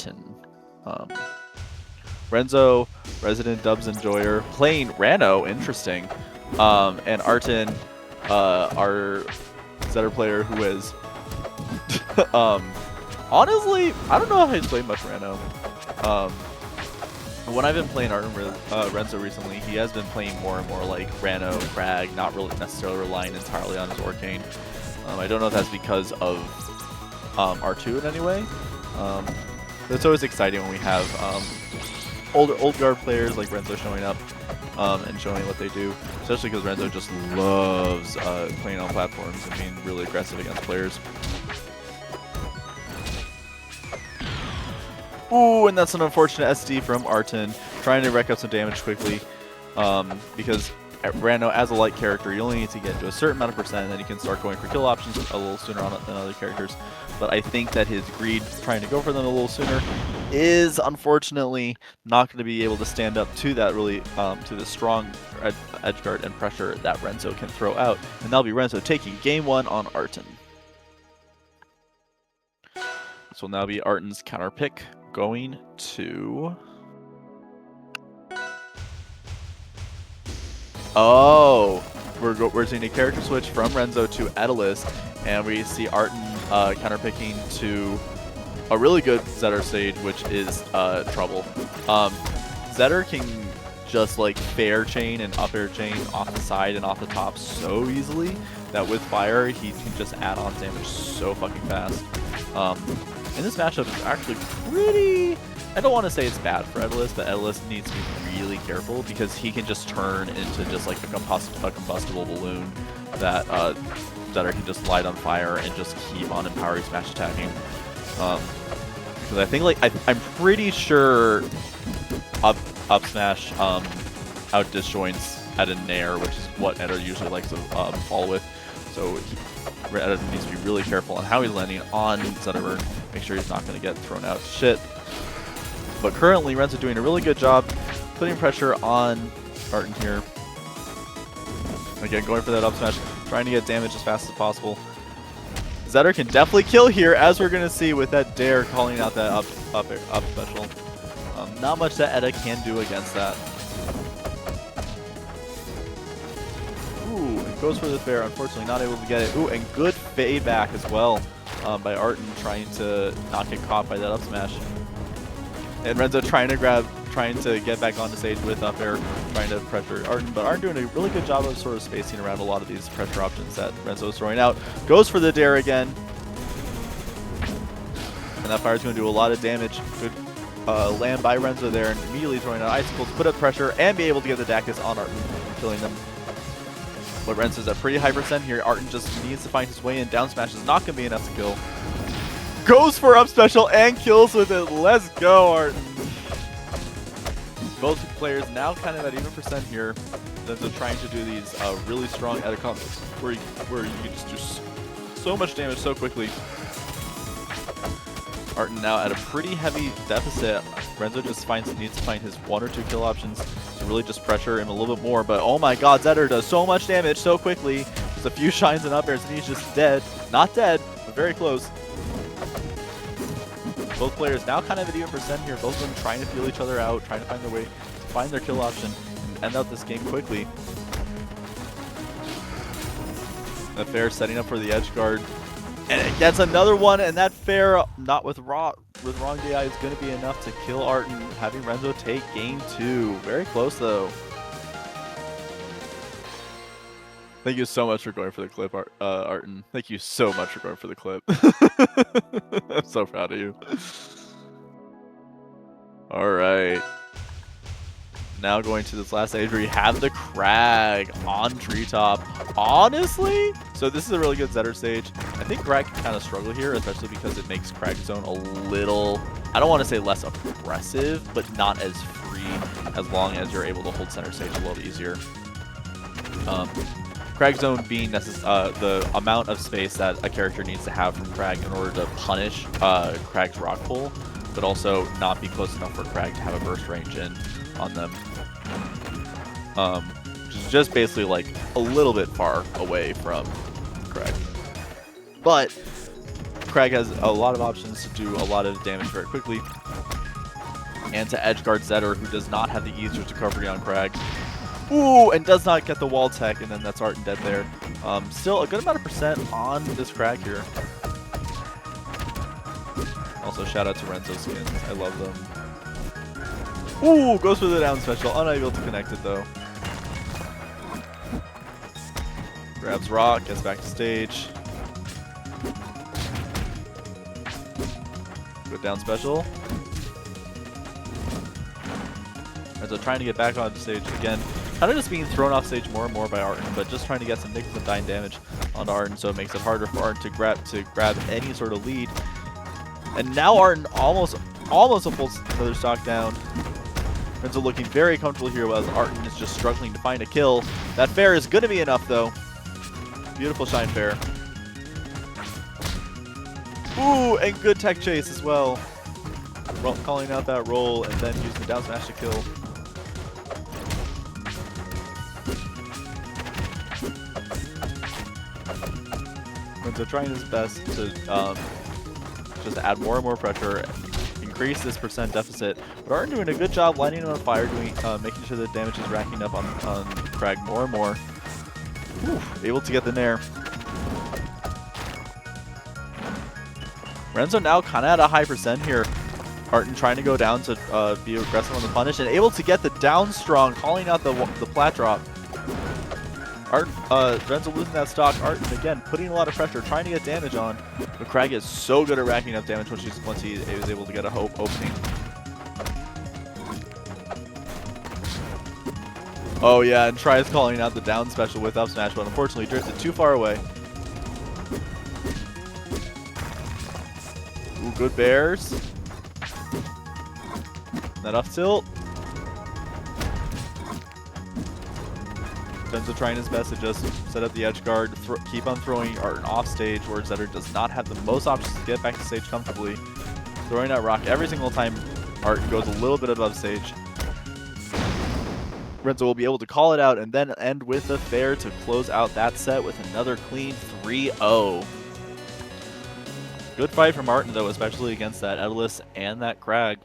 Arten. Renzo, resident dubs enjoyer, playing Ranno, interesting. And Arten, our Zetter player who is, honestly, I don't know how he's played much Ranno. When I've been playing Renzo recently, he has been playing more and more like Ranno, Kragg, not really necessarily relying entirely on his Arcane. I don't know if that's because of R2 in any way. But it's always exciting when we have old guard players like Renzo showing up and showing what they do, especially because Renzo just loves playing on platforms and being really aggressive against players. Ooh, and that's an unfortunate SD from Arten, trying to rack up some damage quickly, because Ranno, as a light character, you only need to get to a certain amount of percent, and then you can start going for kill options a little sooner than other characters. But I think that his greed, trying to go for them a little sooner, is unfortunately not going to be able to stand up to that really, to the strong edge guard and pressure that Renzo can throw out. And that'll be Renzo taking game 1 on Arten. This will now be Arten's counter pick, going to... Oh, we're seeing a character switch from Renzo to Etalus, and we see Arten counterpicking to a really good Zetter stage, which is Trouble. Zetter can just like fair chain and up air chain off the side and off the top so easily that with fire he can just add on damage so fucking fast. And this matchup is actually pretty... I don't want to say it's bad for Etalus, but Etalus needs to be really careful because he can just turn into just like a combustible balloon that Zetter can just light on fire and just keep on empowering smash attacking. Because I think I'm pretty sure up smash out disjoints at a nair, which is what Eder usually likes to fall with. So Eder needs to be really careful on how he's landing on Zetterburn. Make sure he's not going to get thrown out to shit. But currently, Renzo doing a really good job putting pressure on Arten here. Again, going for that up smash, trying to get damage as fast as possible. Zetter can definitely kill here, as we're going to see with that dare calling out that up special. Not much that Eda can do against that. Ooh, and goes for the fair, unfortunately not able to get it. Ooh, and good fade back as well by Arten, trying to not get caught by that up smash. And Renzo trying to get back on the stage with up air, trying to pressure Arten, but Arten doing a really good job of sort of spacing around a lot of these pressure options that Renzo is throwing out. Goes for the dare again. And that fire is going to do a lot of damage. Good land by Renzo there, and immediately throwing out icicles, put up pressure, and be able to get the Dacus on Arten, killing them. But Renzo's at pretty high percent here. Arten just needs to find his way in. Down smash is not going to be enough to kill. Goes for up special and kills with it. Let's go, Arten. Both players now kind of at even percent here. Renzo trying to do these really strong edit combos where you can just do so much damage so quickly. Arten now at a pretty heavy deficit. Renzo just needs to find his 1 or 2 kill options to really just pressure him a little bit more. But oh my god, Zetter does so much damage so quickly. Just a few shines and up airs and he's just dead. Not dead, but very close. Both players now kind of at even percent here. Both of them trying to feel each other out, trying to find their way to find their kill option and end out this game quickly. That fair setting up for the edge guard. And it gets another one, and that fair, not with wrong DI, is going to be enough to kill Arten, having Renzo take game 2. Very close, though. Thank you so much for going for the clip, Arten. Thank you so much for going for the clip. I'm so proud of you. All right. Now going to this last stage where you have the Kragg on treetop. Honestly, so this is a really good Zetter stage. I think Kragg can kind of struggle here, especially because it makes Kragg zone a little, I don't want to say less aggressive, but not as free, as long as you're able to hold center stage a little easier. Kragg zone being the amount of space that a character needs to have from Kragg in order to punish Kragg's rock pull, but also not be close enough for Kragg to have a burst range in on them. Just basically like a little bit far away from Kragg. But Kragg has a lot of options to do a lot of damage very quickly. And to edgeguard Zetter, who does not have the easiest recovery on Kragg. Ooh, and does not get the wall tech, and then that's Arten dead there. Still a good amount of percent on this Kragg here. Also, shout out to Renzo skins. I love them. Ooh, goes for the down special. Unable to connect it, though. Grabs rock, gets back to stage. Good down special. Renzo trying to get back on stage again. Kind of just being thrown off stage more and more by Arten, but just trying to get some nickels and dime damage onto Arten, so it makes it harder for Arten to grab any sort of lead. And now Arten almost a full another stock down. Renzo looking very comfortable here, while Arten is just struggling to find a kill. That fair is going to be enough, though. Beautiful shine fair. Ooh, and good tech chase as well. Calling out that roll and then using the down smash to kill. Renzo trying his best to just add more and more pressure, increase this percent deficit. But Arten doing a good job lighting him on fire, making sure the damage is racking up on Kragg more and more. Ooh, able to get the nair. Renzo now kind of at a high percent here. Arten trying to go down to be aggressive on the punish and able to get the down strong, calling out the plat drop. Renzo losing that stock. Arten again putting a lot of pressure, trying to get damage on. But Kragg is so good at racking up damage once he was able to get a hope opening. Oh yeah, and tries calling out the down special with up smash, but unfortunately drifted too far away. Ooh, good bears. That off tilt. Renzo trying his best to just set up the edge guard, keep on throwing Arten off stage, where Zetter does not have the most options to get back to stage comfortably. Throwing that rock every single time Arten goes a little bit above stage. Renzo will be able to call it out and then end with the fair to close out that set with another clean 3-0. Good fight from Arten, though, especially against that Etalus and that Kragg.